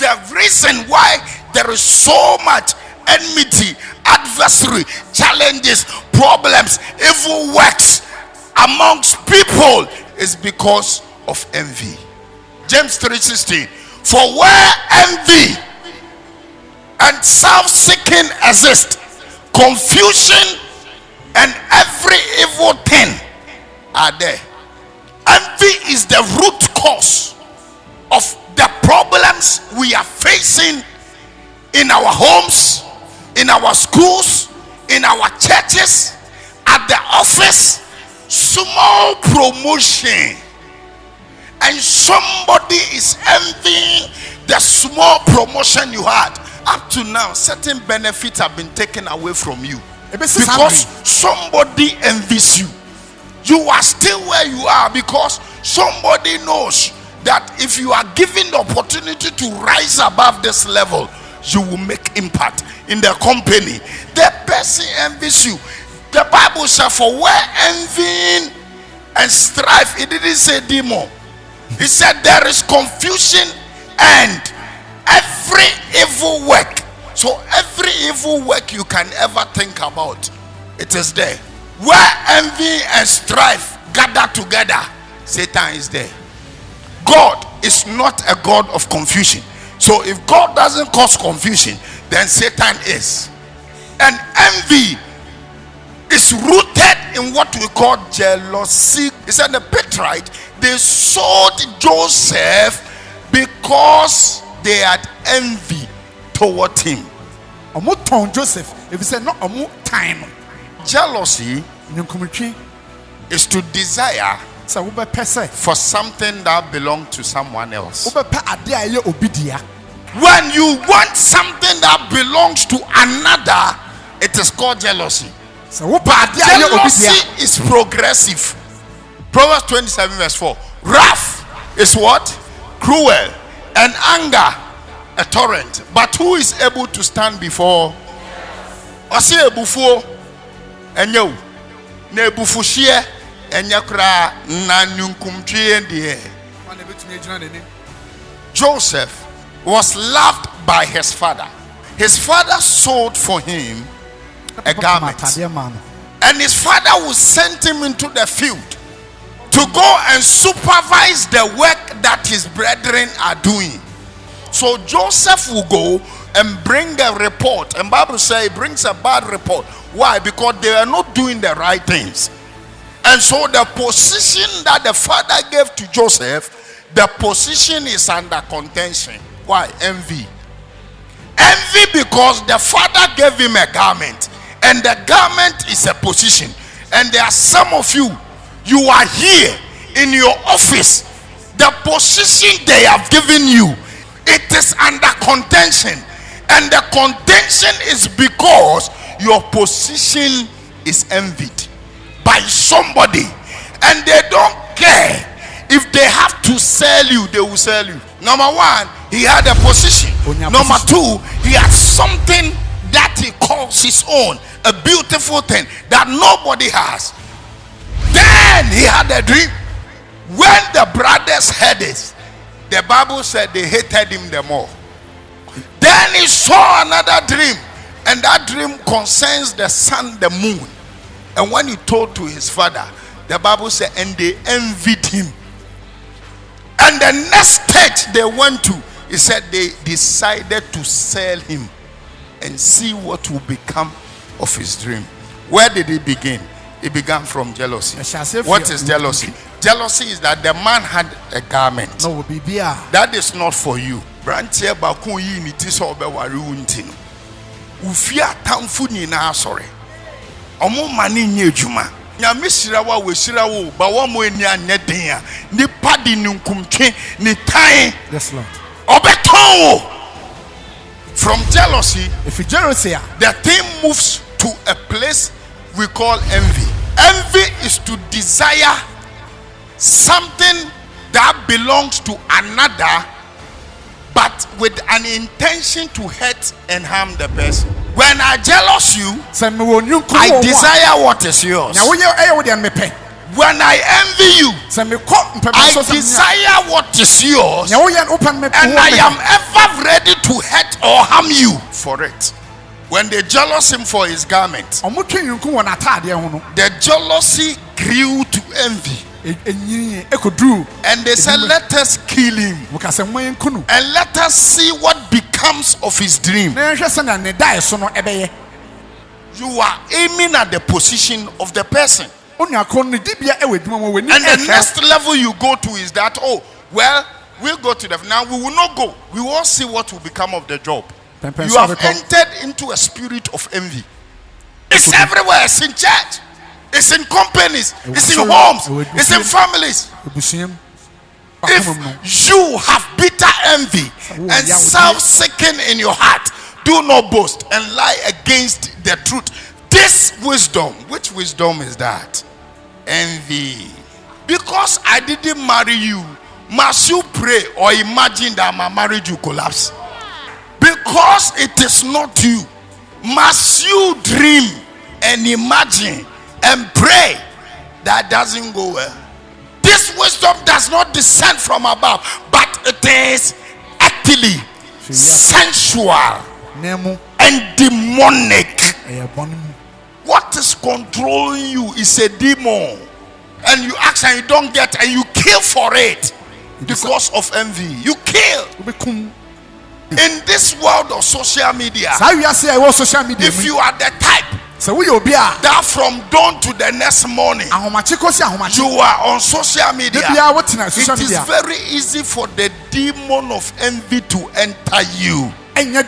the reason why there is so much enmity, adversary, challenges, problems, evil works amongst people is because of envy. James 3:16. For where envy and self-seeking exist, confusion and every evil thing are there. Envy is the root cause of the problems we are facing in our homes, in our schools, in our churches, at the office. Small promotion and somebody is envying the small promotion you had. Up to now, certain benefits have been taken away from you because somebody envies you. You are still where you are because somebody knows that if you are given the opportunity to rise above this level, you will make impact in the company. The person envies you. The Bible says, for where envying and strife, it didn't say demon. He said there is confusion and every evil work. So every evil work you can ever think about, it is there. Where envy and strife gather together, Satan is there. God is not a God of confusion. So if God doesn't cause confusion, then Satan is. And envy is rooted in what we call jealousy. He said the Petrite, they sold Joseph because they had envy toward him. Joseph, if you say no time. Jealousy is to desire for something that belongs to someone else. When you want something that belongs to another, it is called jealousy. But jealousy is progressive. Proverbs 27:4. Wrath is what? Cruel, and anger a torrent. But who is able to stand before? Ose ebufuo enyo na ebufuhie enyakra na nunkumtwe ndie. Joseph was loved by his father. His father sold for him a garment, and his father would send him into the field to go and supervise the work that his brethren are doing. So Joseph will go and bring a report, and Bible says he brings a bad report. Why? Because they are not doing the right things. And so the position that the father gave to Joseph, the position is under contention. Why? Envy. Envy because the father gave him a garment, and the garment is a position. And there are some of you, you are here in your office, the position they have given you, it is under contention. And the contention is because your position is envied by somebody, and they don't care. If they have to sell you, they will sell you. Number one, he had a position. Number two, he had something that he calls his own, a beautiful thing that nobody has. Then he had a dream. When the brothers heard it, the Bible said they hated him the more. Then he saw another dream, and that dream concerns the sun, the moon. And when he told to his father, the Bible said, and they envied him. And the next stage they went to, he said they decided to sell him and see what will become of his dream. Where did it begin? It began from jealousy. What is jealousy? Jealousy is that the man had a garment that is not for you. Branche baku yi ni ti so be ware wunti no. Ufia tamfu ni na asore. Omo mani nye adwuma. Nyame hira wa we hira wo ba wo mo eni anye den a ni padi ni nkumtwe ni tan. Yes Lord. Obeton wo. From jealousy, if you jealousy, the thing moves to a place we call envy. Envy is to desire something that belongs to another, but with an intention to hurt and harm the person. When I jealous you, I desire what is yours. When I envy you, I desire what is yours, and I am ever ready to hurt or harm you for it. When they jealous him for his garment, the jealousy grew to envy. And they said, let us kill him and let us see what becomes of his dream. You are aiming at the position of the person. And the next level you go to is that, oh, well, we'll go to the, now we will not go. We will see what will become of the job. You have entered into a spirit of envy. It's everywhere. It's in church. It's in companies. It's in homes. It's in families. If you have bitter envy and self-seeking in your heart, do not boast and lie against the truth. This wisdom, which wisdom is that? Envy. Because I didn't marry you, must you pray or imagine that my marriage will collapse? Because it is not you, must you dream and imagine and pray that doesn't go well? This wisdom does not descend from above, but it is actually sensual and demonic. What is controlling you is a demon, and you ask and you don't get, and you kill for it because of envy. You kill. In this world of social media, if you are the type that from dawn to the next morning you are on social media, it is very easy for the demon of envy to enter you. In the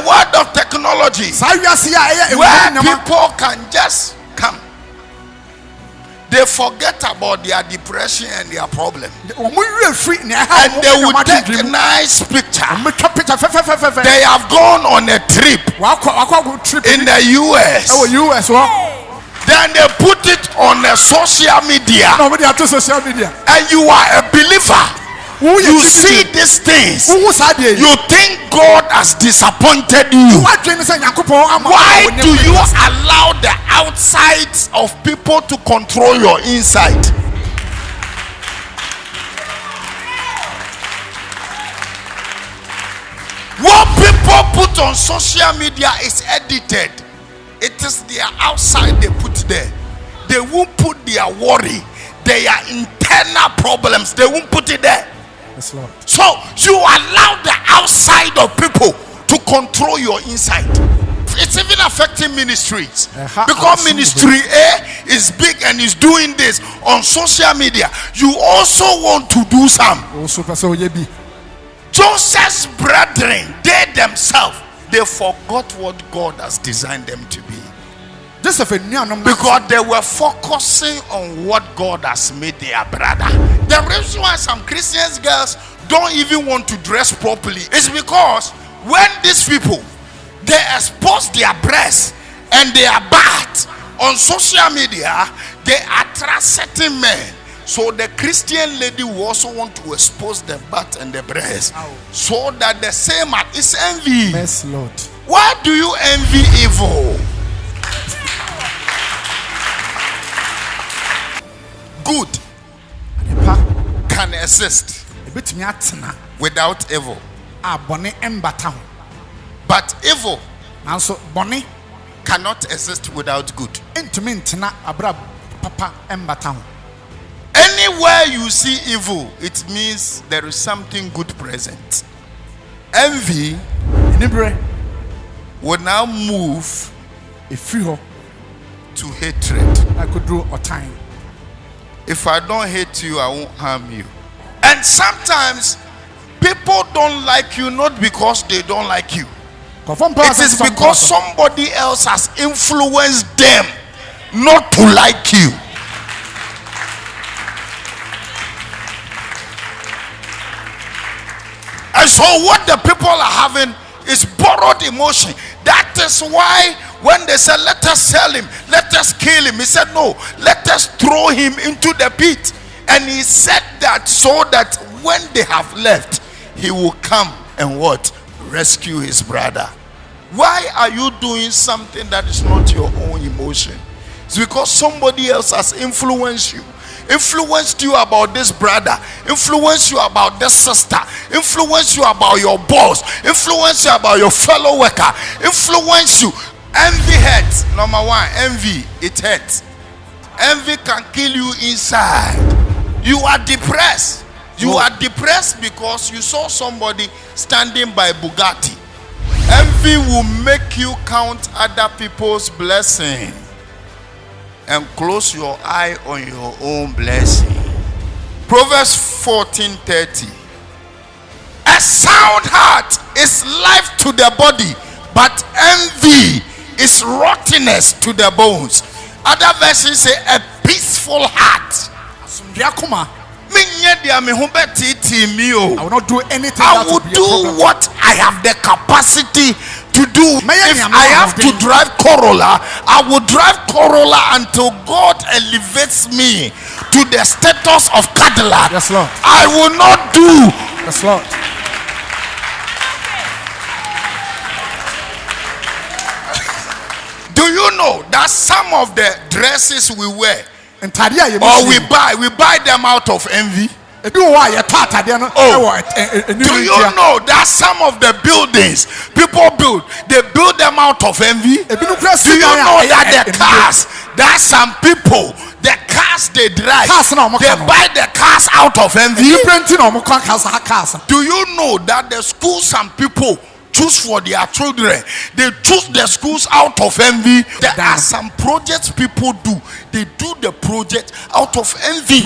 world of technology, where people can just come, they forget about their depression and their problem, and they will take a nice picture. They have gone on a trip in the US. Then they put it on the social media, and you are a believer. You see these things, you think God has disappointed you. Why do you allow the outsides of people to control your inside? What people put on social media is edited. It is their outside they put there. They won't put their worry, their internal problems, they won't put it there. So you allow the outside of people to control your inside. It's even affecting ministries, because ministry A is big and is doing this on social media. You also want to do some. Joseph's brethren, they themselves, they forgot what God has designed them to be, because they were focusing on what God has made their brother. The reason why some Christian girls don't even want to dress properly is because when these people, they expose their breasts and their butt on social media, they attract certain men. So the Christian lady will also want to expose the butt and the breast, so that the same is envy. Yes, Lord. Why do you envy evil? Good can exist without evil, but evil cannot exist without good. Anywhere you see evil, it means there is something good present. Envy will now move to hatred. If I don't hate you, I won't harm you. And sometimes people don't like you not because they don't like you. It is because somebody else has influenced them not to like you. And so what the people are having is borrowed emotion. That is why when they said, let us sell him, let us kill him, he said, no, let us throw him into the pit. And he said that so that when they have left, he will come and what? Rescue his brother. Why are you doing something that is not your own emotion? It's because somebody else has influenced you. influenced you about this brother, influenced you about this sister, influenced you about your boss, influenced you about your fellow worker, influenced you. Envy hurts. Number one, envy, it hurts. Envy can kill you inside. You are depressed. You are depressed because you saw somebody standing by Bugatti. Envy will make you count other people's blessing and close your eye on your own blessing. Proverbs 14:30. A sound heart is life to the body, but envy is rottenness to the bones. Other versions say a peaceful heart. I will not do anything. I will do what I have the capacity to do. If I have to drive Corolla, I will drive Corolla until God elevates me to the status of Cadillac. Yes, Lord. I will not do. Yes, Lord. Do you know that some of the dresses we wear or we buy them out of envy? Oh. Do you know that some of the buildings people build, they build them out of envy? Do you know that the cars that some people, the cars they drive, they buy the cars out of envy? Do you know that the schools some people choose for their children, they choose the schools out of envy? There are some projects people do, they do the project out of envy.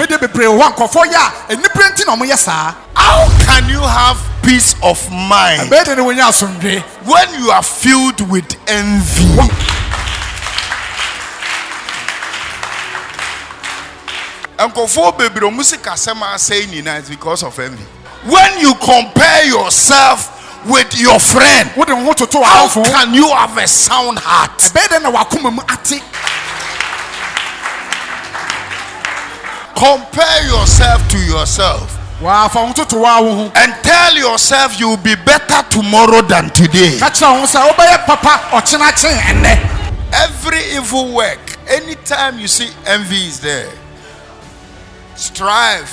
How can you have peace of mind when you are filled with envy? Because of envy. When you compare yourself with your friend, how can you have a sound heart? Compare yourself to yourself and tell yourself you will be better tomorrow than today. Every evil work, anytime you see envy is there, strive.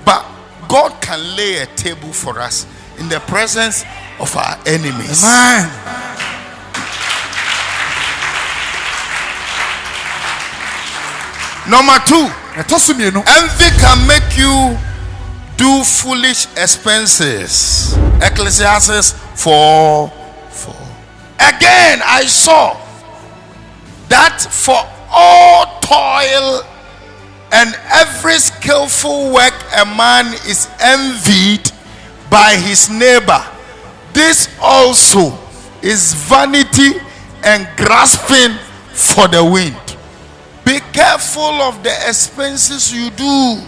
But God can lay a table for us in the presence of our enemies. Amen. Number 2, envy can make you do foolish expenses. Ecclesiastes 4:4. Again, I saw that for all toil and every skillful work a man is envied by his neighbor. This also is vanity and grasping for the wind. Be careful of the expenses you do.